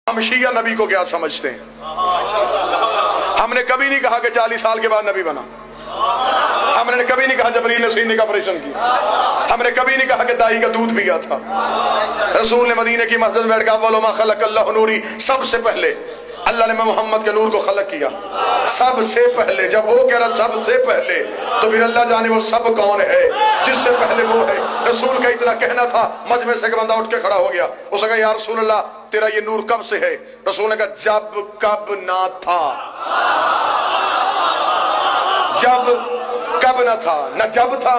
हम शिया नबी को क्या समझते हैं? हमने कभी नहीं कहा कि 40 साल के बाद नबी बना। हमने कभी नहीं कहा जबरील ने सीने का ऑपरेशन किया। हमने कभी नहीं कहा कि दाई का दूध पिया था। रसूल ने मदीने की मस्जिद में बैठ कर अव्वलु मा खलक़ल्लाहु नूरी, सबसे पहले अल्लाह ने मोहम्मद के नूर को खलक किया। सबसे पहले, जब वो कह रहा सबसे पहले, तो फिर अल्लाह जाने वो सब कौन है जिससे पहले वो है। रसूल का इतना कहना था, मजमे से बंदा उठ के खड़ा हो गया। उसने कहा या रसूल अल्लाह, तेरा ये नूर कब से है? रसूल ने कहा जब कब ना था। जब कब ना था, न जब था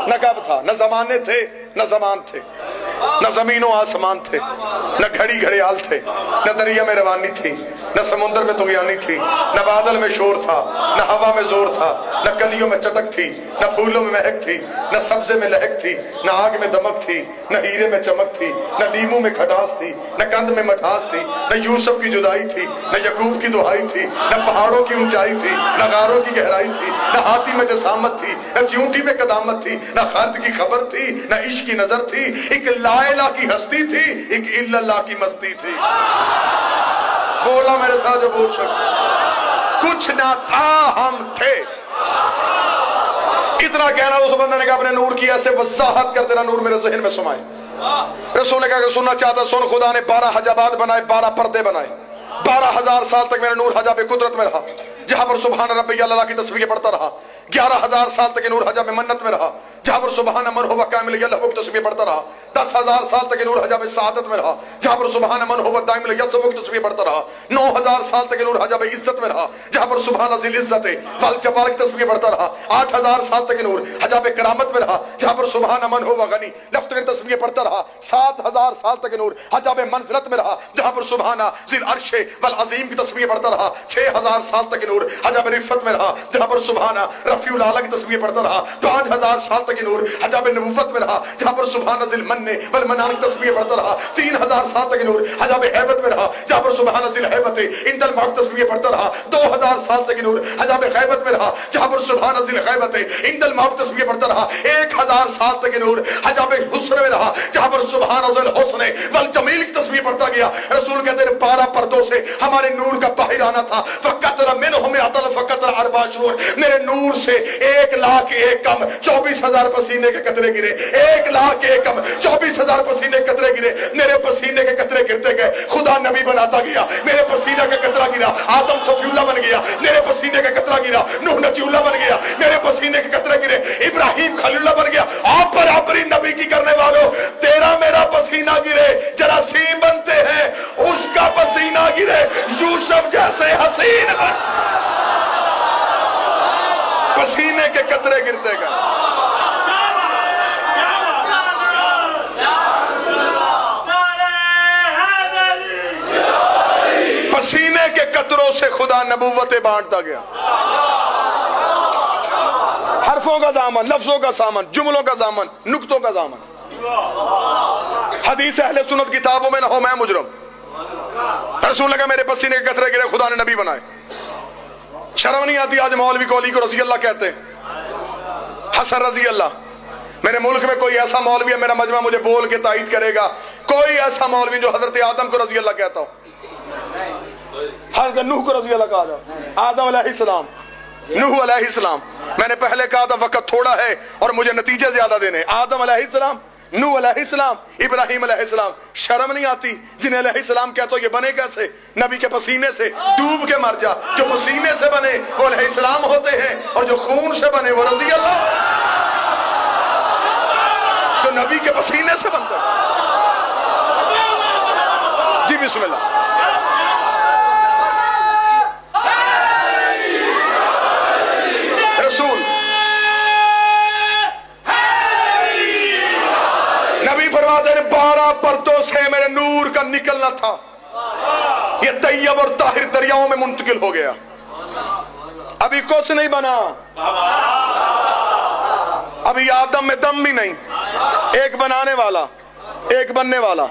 न कब था, न जमाने थे न जमान थे, न जमीनों आसमान थे, न घड़ी घड़ियाल थे, न दरिया में रवानी थी, न समुद्र में तुगयानी थी, न बादल में शोर था, न हवा में जोर था, न कलियों में चटक थी, न फूलों में महक थी, न सब्जे में लहक थी, न आग में दमक थी, न हीरे में चमक थी, न लीमू में खटास थी, न कंद में मठास थी, न यूसुफ की जुदाई थी, न यकूब की दुहाई थी, न पहाड़ों की ऊंचाई थी, न गारों की गहराई थी, न हाथी में जसामत थी, न चूंटी में कदामत थी, न खत की खबर थी, न इश्क की नजर थी। एक ला इलाहा की हस्ती थी, एक इल्लल्लाह की मस्ती थी। बोला मेरे साथ जो बोल सकते, कुछ ना था हम थे। इतना कहना उस बंदे ने कहा अपने नूर की ऐसे वजाहत कर, तेरा नूर मेरे जहन में समाए। रसूल ने कहा सुनना चाहता सुन, खुदा ने 12 हजाबात बनाए, 12 पर्दे बनाए। 12,000 साल तक मेरा नूर हजाब कुदरत में रहा, जहां पर सुभान रब्बियल अल्लाह की तस्बीह पढ़ता रहा। 11,000 साल तक नूर हजाब मन्नत में रहा, जहां पर सुभान मन हुवा कामिल यल्लहु की तस्बीह पढ़ता रहा। 10,000 साल तक नूर हजाब सआदत में रहा, जहां पर सुभान मन हुवा दाइम यल्लहु की तस्बीह पढ़ता रहा। 9,000 साल तक नूर हजाब इज्जत में रहा, जहां पर सुभान जिल इज्जत वल जबार की तस्बीह पढ़ता रहा। 8,000 साल तक नूर हजाब करामत में रहा, जहां पर सुभान मन हुवा गनी लफ्ज़ की तस्बीह पढ़ता रहा। 7,000 साल तक नूर हजाब मंज़िलत में रहा, जहां पर सुभान जिल अर्श वल अज़ीम की तस्बीह पढ़ता रहा। 6,000 साल तक नूर हजाब रिफ़त में रहा, जहां पर सुभान रफ़ीउल आला की तस्बीह पढ़ता रहा। 5,000 साल तक नूर हजाब नबुव्वत में रहा, जहां पर सुभान जिल मन्ने वल मनान की तस्बीह पढ़ता रहा। 3,000 साल तक नूर हजाब हैबत में रहा, जहां पर सुभान जिल हैबत इंदल मौत तस्बीह पढ़ता रहा। 2,000 साल तक नूर हजाब हैबत में रहा, जहां पर सुभान जिल हैबत इंदल मौत तस्बीह पढ़ता रहा। 1,000 साल तक नूर हजाब हुस्न में रहा, जहां पर सुभान जिल हुस्न वल जमील की तस्बीह पढ़ता गया। रसूल कहते हैं 12 पर्दों से हमारे नूर का बाहर आना था। फकतर मिनहुम अतल फकतर अरबा शुर, मेरे नूर से 1,00,000 एक कम 24,000 पसीने के कतरे गिरे। 1,00,000 एक कम 24,000 पसीने के कतरे गिरे। मेरे पसीने के कतरे गिरते गए, खुदा नबी बनाता गया। मेरे पसीने का कतरा गिरा, आदम सफीउल्लाह बन गया। मेरे पसीने का कतरा गिरा, नूह नजीउल्लाह बन गया। मेरे पसीने के कतरे गिरे, इब्राहिम खलीलुल्लाह बन गया। आप बराबरी नबी की करने वालों, तेरा मेरा पसीना गिरे, जरासीम बनते हैं, उसका पसीना गिरे, यूसुफ जैसे हसीन पसीने के कतरे गिरते गए। पसीने के कतरों से खुदा नबूवतें बांटता गया। हरफों का दामन, लफ्जों का सामन, जुमलों का दामन, नुक्तों का दामन। हदीस अहले सुन्नत किताबों में ना हो मैं मुजरम। रसूल ने कहा मेरे पसीने के कतरे गिरे, खुदा ने नबी बनाए। शर्म नहीं आती आज मौलवी को अली को रजी अल्लाह कहते हैं, हसन रजी अल्लाह। मेरे मुल्क में कोई ऐसा मौलवी है, मेरा मजमा मुझे बोल के तायद करेगा, कोई ऐसा मौलवी जो हजरत आदम को रजी अल्लाह कहता हो, हजरत नूह को रजी अल्लाह कहा जाओ, आदम अलैहिस्सलाम, नूह अलैहिस्सलाम। मैंने पहले कहा था वक्त थोड़ा है और मुझे नतीजे ज्यादा देने। आदम अलैहिस्सलाम, नूह अलैहिस्सलाम, इब्राहिम अलैहिस्सलाम। शर्म नहीं आती जिन्हें अलैहिस्सलाम कहते हो, ये बने कैसे? नबी के पसीने से डूब के मर जा। जो पसीने से बने वो अलैहिस्सलाम होते हैं, और जो खून से बने वो रज़ी अल्लाह, जो नबी के पसीने से बनते। जी बिस्मिल्लाह। रसूल नबी फरमाते हैं 12 पर्दों से मेरे नूर का निकलना था, ये तैयब और ताहिर दरियाओं में मुंतकिल हो गया। अभी कुछ नहीं बना, अभी आदम में दम भी नहीं। एक बनाने वाला, एक बनने वाला,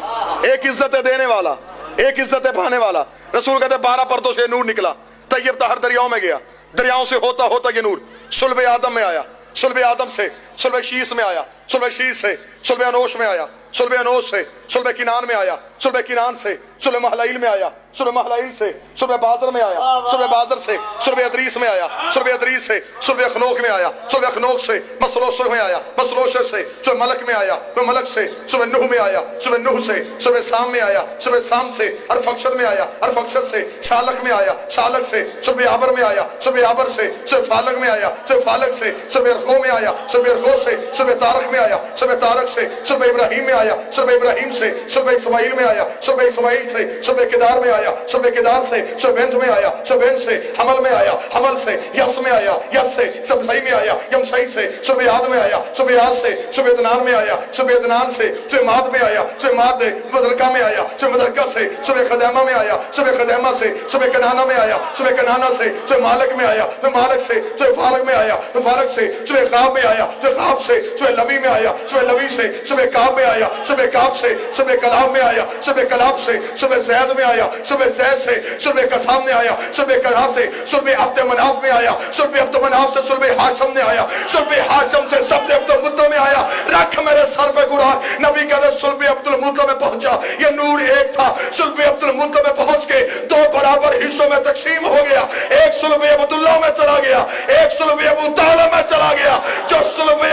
एक इज्जत देने वाला, एक इज्जत पाने वाला। रसूल कहते 12 पर्दों से नूर निकला, तैयब ताहिर दरियाओं में गया। दरियाओं से होता होता ये नूर सुल्ब आदम में आया, सुल्ब आदम से सुल्ब शीस में आया, सुल्ब शीस से सुल्ब अनोश में आया, सुल्ब अनोश से सुलभ किनान में आया, सुलभ किनान से सुलभ महलाइल में आया, सुलभ महलाइल से सुलभ बाजर में आया, सुलभ बाजर से सुलभ अदरीस में आया, सुलभ अदरीस से सुलभ अखनोक में आया, सुलभ अखनोक से मसलोश में आया, मसलोश से सुलभ मलक में आया, मलक से सुलभ नूह में आया, सुलभ नूह से सुलभ साम में आया, सुलभ साम से अरफक्षद में आया, अरफक्षद से शालक में आया, शालक से सुलभ आबर में आया, सुलभ आबर से सुलभ फालक में आया, सुलभ फालक से सुलभ अरखो में आया, सुलभ अरखो से सुलभ तारक में आया, सुलभ तारक से सुलभ इब्राहिम में आया, सुलभ इब्राहिम से सुलभ इस्माइल में आया, सुलभ इस्माइल से सुलभ केदार में आया, सुलभ केदार से सुलभ बेंत में आया, सुलभ बेंत से हमल में आया, हमल से यस में आया, यस से सबसई में आया, यमसई से सुलभ याद में आया, सुलभ याद से सुलभ इदनान में आया, सुलभ इदनान से सुलभ माद में आया, सुलभ माद मदरका में आया, सुलभ मदरका से सुलभ खदैमा में आया, सुलभ खदैमा से सुलभ कनाना में आया, सुलभ कनाना से सुलभ मालिक में आया, सुलभ मालिक से सुलभ फारक में आया, सुलभ फारक से सुलभ काब में आया, सुलभ काब से सुलभ लवी में आया, सुलभ लवी से सुलभ काब में आया, सुलभ काब से सुलभ कलाब में आया, सुलभ कलाब से सुलभ जैद में आया, सुलभ जैद से सुलभ कसाम में आया, सुलभ कसा से सुलभ अब्द मनाफ में आया, सुलभ अब्द मनाफ से सुलभ हाशम में आया, सुलभ हाशम से शब्द अब्दुल मुत्तलिब में आया। रख मेरे सर पे कुरान, नबी कहते सुलभ अब्दुल मुत्तलिब में पहुंचा, ये नूर एक था, सुलभ अब्दुल मुत्तलिब में पहुंच के दो बराबर हिस्सों में तकसीम हो गया, एक सुलभ अब्दुल्लाह में चला गया, एक सुलभ अबू तालिब में चला गया। जो सुलभ